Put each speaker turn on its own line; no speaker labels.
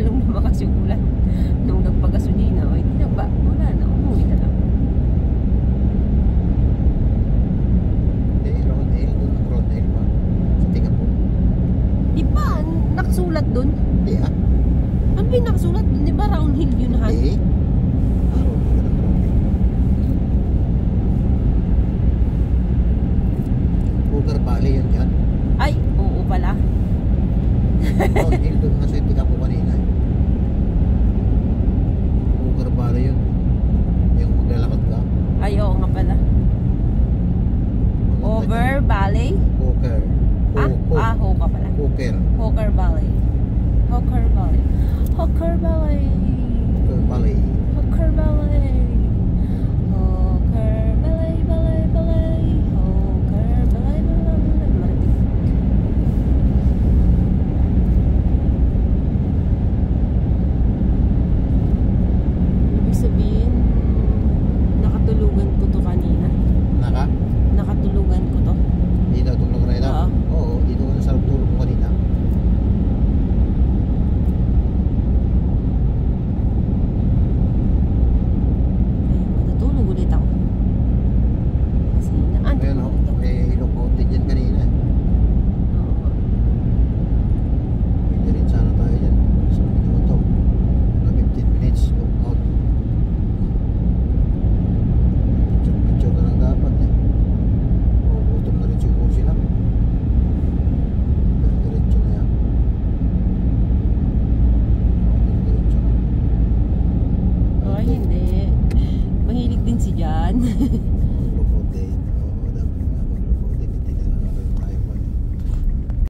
lalong lumakas yung ulan. Nung nagpagasolina, o hindi na ba? Wala na, umuwi na lang.
Hindi, Ronel. Doon ang Ronel pa. Sa Tingapur.
Di ba? Nakasulat dun?
Hindi ah.
Ano ba yung nakasulat dun? Di ba round hill yun ha?
Hindi. Ah, Ronel ka ng Ronel. Booker Valley yun dyan.
Ay, oo pala.
Ronel doon nga sa Tingapur kanina. Booker Valley yun. Yung maglalakad ka.
Ay, oo nga pala. Over Valley?
Booker.
Hoka pala.
Booker.
Hawker Valley. Hawker Valley. Hawker Valley.
Booker Valley.
Hawker Valley.